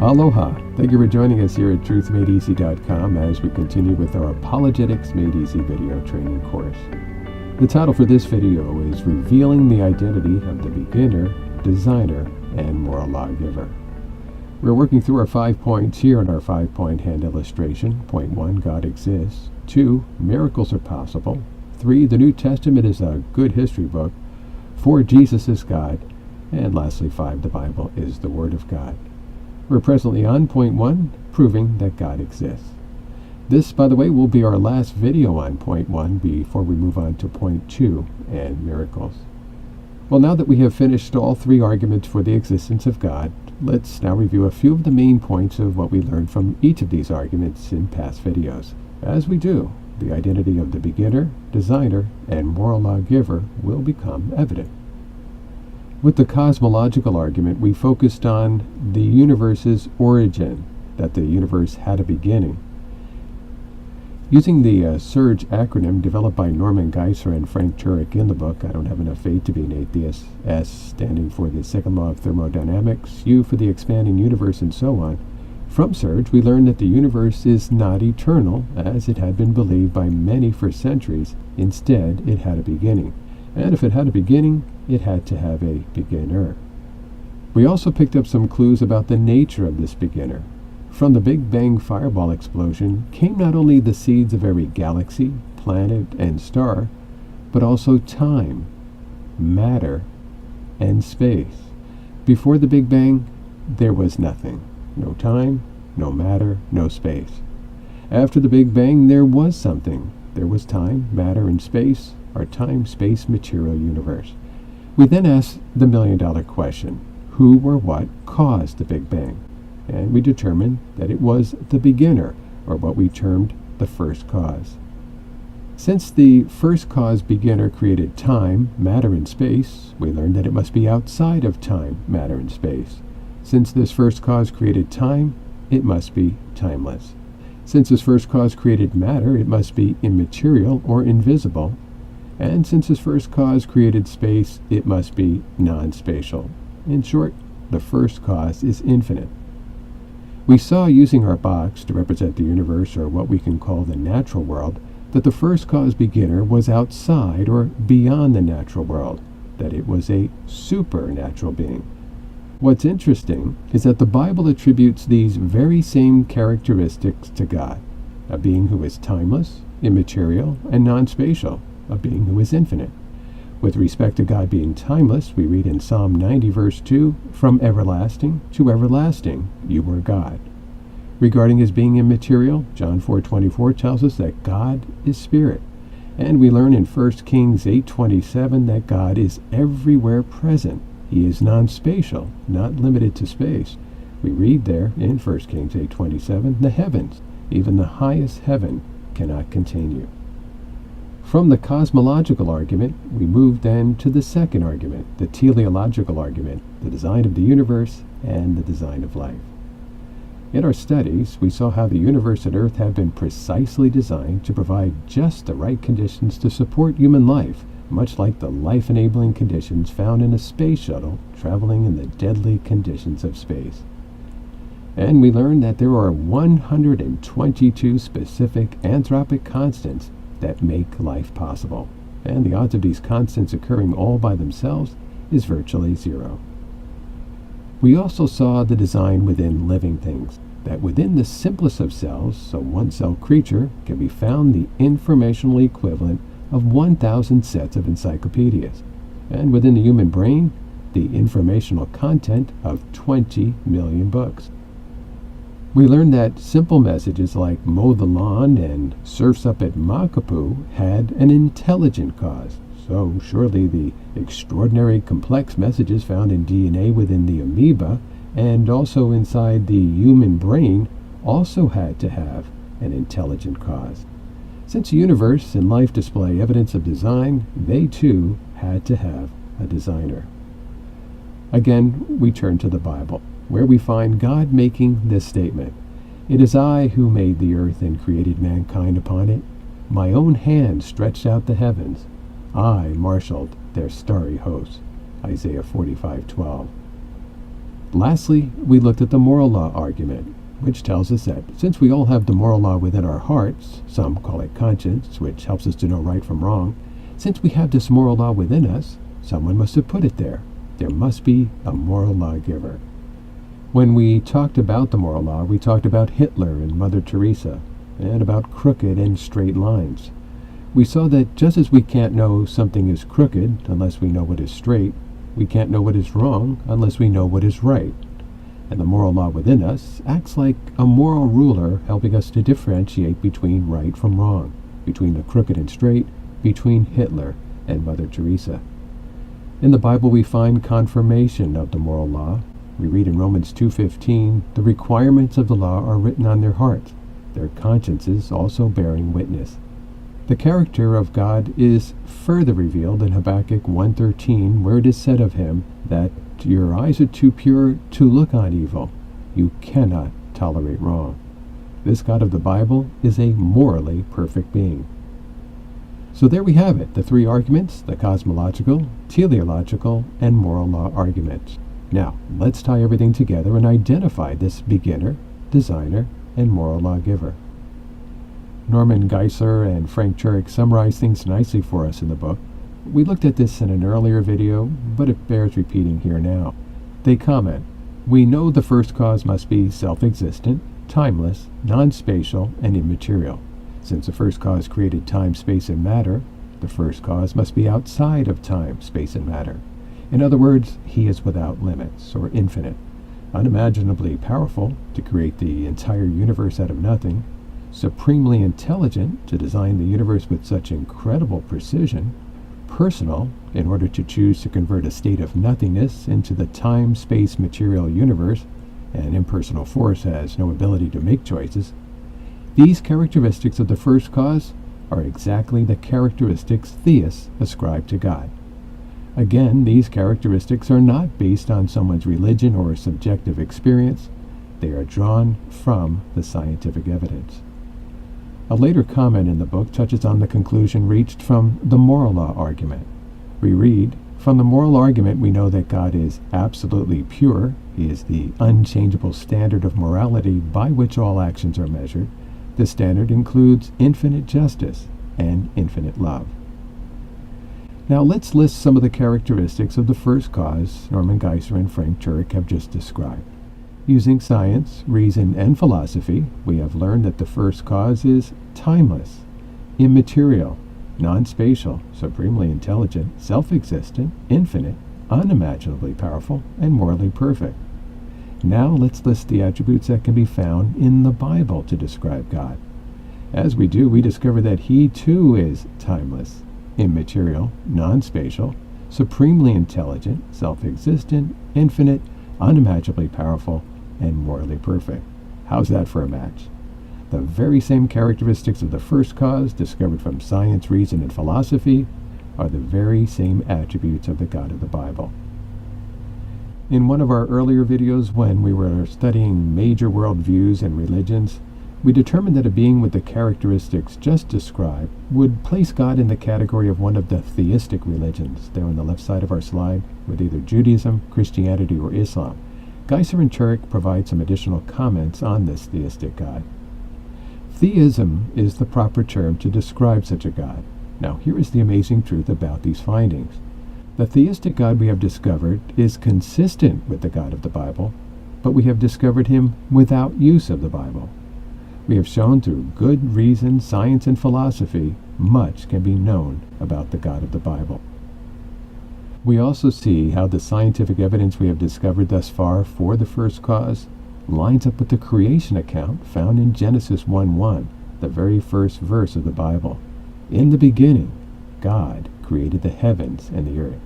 Aloha! Thank you for joining us here at truthmadeeasy.com as we continue with our Apologetics Made Easy video training course. The title for this video is Revealing the Identity of the Beginner, Designer, and Moral Lawgiver. We're working through our 5 points here in our 5-point hand illustration. Point 1, God exists. 2, miracles are possible. 3, the New Testament is a good history book. 4, Jesus is God. And lastly, 5, the Bible is the Word of God. We're presently on point 1, proving that God exists. This, by the way, will be our last video on point 1 before we move on to point 2 and miracles. Well, now that we have finished all 3 arguments for the existence of God, let's now review a few of the main points of what we learned from each of these arguments in past videos. As we do, the identity of the beginner, designer, and moral lawgiver will become evident. With the cosmological argument, we focused on the universe's origin, that the universe had a beginning. Using the S.U.R.G.E acronym developed by Norman Geisler and Frank Turek in the book, I Don't Have Enough Faith to Be an Atheist, S standing for the second law of thermodynamics, U for the expanding universe, and so on. From S.U.R.G.E, we learned that the universe is not eternal, as it had been believed by many for centuries. Instead, it had a beginning. And if it had a beginning, it had to have a beginner. We also picked up some clues about the nature of this beginner. From the Big Bang fireball explosion came not only the seeds of every galaxy, planet, and star, but also time, matter, and space. Before the Big Bang, there was nothing. No time, no matter, no space. After the Big Bang, there was something. There was time, matter, and space, our time-space material universe. We then asked the million-dollar question, who or what caused the Big Bang? And we determined that it was the beginner, or what we termed the first cause. Since the first cause beginner created time, matter, and space, we learned that it must be outside of time, matter, and space. Since this first cause created time, it must be timeless. Since this first cause created matter, it must be immaterial or invisible. And since this first cause created space, it must be non-spatial. In short, the first cause is infinite. We saw, using our box to represent the universe, or what we can call the natural world, that the first cause beginner was outside or beyond the natural world, that it was a supernatural being. What's interesting is that the Bible attributes these very same characteristics to God, a being who is timeless, immaterial, and non-spatial, a being who is infinite. With respect to God being timeless, we read in Psalm 90 verse 2, "From everlasting to everlasting, you are God." Regarding his being immaterial, John 4:24 tells us that God is spirit. And we learn in 1 Kings 8:27 that God is everywhere present. He is non-spatial, not limited to space. We read there in 1 Kings 8:27, "The heavens, even the highest heaven, cannot contain you." From the cosmological argument, we move then to the second argument, the teleological argument, the design of the universe and the design of life. In our studies, we saw how the universe and Earth have been precisely designed to provide just the right conditions to support human life, much like the life-enabling conditions found in a space shuttle traveling in the deadly conditions of space. And we learned that there are 122 specific anthropic constants that make life possible, and the odds of these constants occurring all by themselves is virtually zero. We also saw the design within living things, that within the simplest of cells, so one-cell creature, can be found the informational equivalent of 1,000 sets of encyclopedias, and within the human brain, the informational content of 20 million books. We learned that simple messages like mow the lawn and surfs up at Makapu had an intelligent cause. So surely the extraordinary complex messages found in DNA within the amoeba and also inside the human brain also had to have an intelligent cause. Since the universe and life display evidence of design, they too had to have a designer. Again, we turn to the Bible, where we find God making this statement, "It is I who made the earth and created mankind upon it. My own hand stretched out the heavens. I marshaled their starry hosts." Isaiah 45:12. Lastly, we looked at the moral law argument, which tells us that since we all have the moral law within our hearts, some call it conscience, which helps us to know right from wrong, since we have this moral law within us, someone must have put it there. There must be a moral lawgiver. When we talked about the moral law, we talked about Hitler and Mother Teresa, and about crooked and straight lines. We saw that just as we can't know something is crooked unless we know what is straight, we can't know what is wrong unless we know what is right. And the moral law within us acts like a moral ruler, helping us to differentiate between right from wrong, between the crooked and straight, between Hitler and Mother Teresa. In the Bible we find confirmation of the moral law. We read in Romans 2:15, "The requirements of the law are written on their hearts, their consciences also bearing witness." The character of God is further revealed in Habakkuk 1:13, where it is said of him that your eyes are too pure to look on evil. You cannot tolerate wrong. This God of the Bible is a morally perfect being. So there we have it, the three arguments, the cosmological, teleological, and moral law arguments. Now, let's tie everything together and identify this beginner, designer, and moral lawgiver. Norman Geisler and Frank Turek summarize things nicely for us in the book. We looked at this in an earlier video, but it bears repeating here now. They comment, "We know the first cause must be self-existent, timeless, non-spatial, and immaterial. Since the first cause created time, space, and matter, the first cause must be outside of time, space, and matter. In other words, he is without limits, or infinite, unimaginably powerful to create the entire universe out of nothing, supremely intelligent to design the universe with such incredible precision, personal in order to choose to convert a state of nothingness into the time, space, material universe, and impersonal force has no ability to make choices. These characteristics of the first cause are exactly the characteristics theists ascribe to God. Again, these characteristics are not based on someone's religion or subjective experience. They are drawn from the scientific evidence." A later comment in the book touches on the conclusion reached from the moral law argument. We read, "From the moral argument we know that God is absolutely pure. He is the unchangeable standard of morality by which all actions are measured. This standard includes infinite justice and infinite love." Now let's list some of the characteristics of the first cause Norman Geisler and Frank Turek have just described. Using science, reason, and philosophy, we have learned that the first cause is timeless, immaterial, non-spatial, supremely intelligent, self-existent, infinite, unimaginably powerful, and morally perfect. Now let's list the attributes that can be found in the Bible to describe God. As we do, we discover that he too is timeless, immaterial, non-spatial, supremely intelligent, self-existent, infinite, unimaginably powerful, and morally perfect. How's that for a match? The very same characteristics of the first cause, discovered from science, reason, and philosophy, are the very same attributes of the God of the Bible. In one of our earlier videos, when we were studying major worldviews and religions, we determined that a being with the characteristics just described would place God in the category of one of the theistic religions, there on the left side of our slide, with either Judaism, Christianity, or Islam. Geisler and Turek provide some additional comments on this theistic God. Theism is the proper term to describe such a God. Now, here is the amazing truth about these findings. The theistic God we have discovered is consistent with the God of the Bible, but we have discovered him without use of the Bible. We have shown through good reason, science, and philosophy, much can be known about the God of the Bible. We also see how the scientific evidence we have discovered thus far for the first cause lines up with the creation account found in Genesis 1:1, the very first verse of the Bible. In the beginning, God created the heavens and the earth.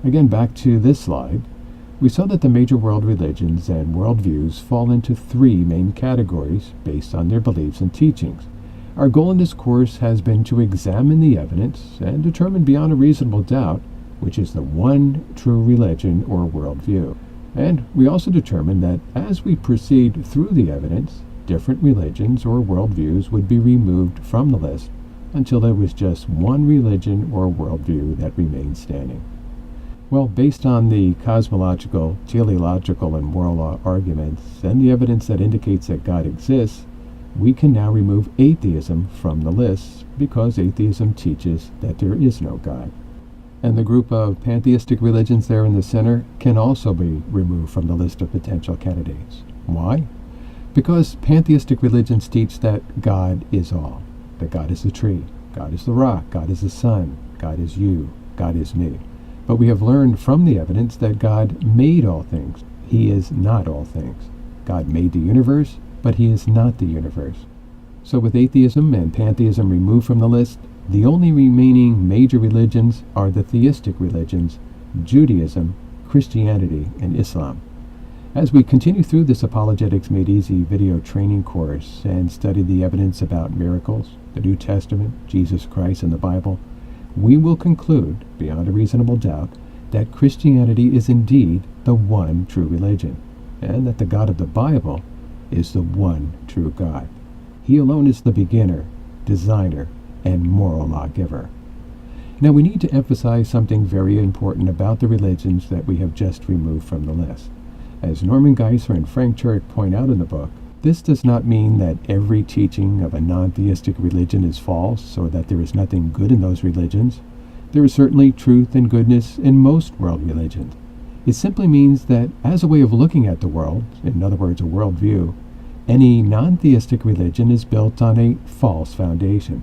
Again, back to this slide, we saw that the major world religions and worldviews fall into three main categories based on their beliefs and teachings. Our goal in this course has been to examine the evidence and determine beyond a reasonable doubt which is the one true religion or worldview. And we also determined that as we proceed through the evidence, different religions or worldviews would be removed from the list until there was just one religion or worldview that remained standing. Well, based on the cosmological, teleological, and moral arguments, and the evidence that indicates that God exists, we can now remove atheism from the list because atheism teaches that there is no God. And the group of pantheistic religions there in the center can also be removed from the list of potential candidates. Why? Because pantheistic religions teach that God is all, that God is the tree, God is the rock, God is the sun, God is you, God is me. But we have learned from the evidence that God made all things. He is not all things. God made the universe, but he is not the universe. So with atheism and pantheism removed from the list, the only remaining major religions are the theistic religions, Judaism, Christianity, and Islam. As we continue through this Apologetics Made Easy video training course and study the evidence about miracles, the New Testament, Jesus Christ, and the Bible, we will conclude, beyond a reasonable doubt, that Christianity is indeed the one true religion, and that the God of the Bible is the one true God. He alone is the beginner, designer, and moral lawgiver. Now we need to emphasize something very important about the religions that we have just removed from the list. As Norman Geisler and Frank Turek point out in the book, this does not mean that every teaching of a non-theistic religion is false or that there is nothing good in those religions. There is certainly truth and goodness in most world religions. It simply means that as a way of looking at the world, in other words, a worldview, any non-theistic religion is built on a false foundation.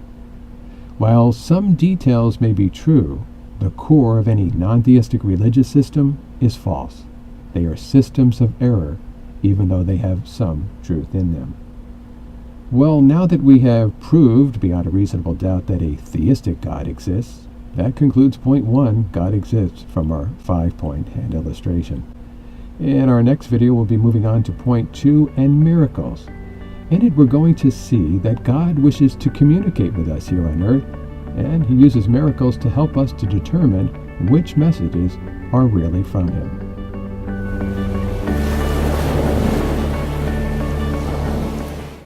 While some details may be true, the core of any non-theistic religious system is false. They are systems of error, even though they have some truth in them. Well, now that we have proved beyond a reasonable doubt that a theistic God exists, that concludes point 1, God exists, from our 5-point hand illustration. In our next video, we'll be moving on to point 2 and miracles. In it, we're going to see that God wishes to communicate with us here on earth, and he uses miracles to help us to determine which messages are really from him.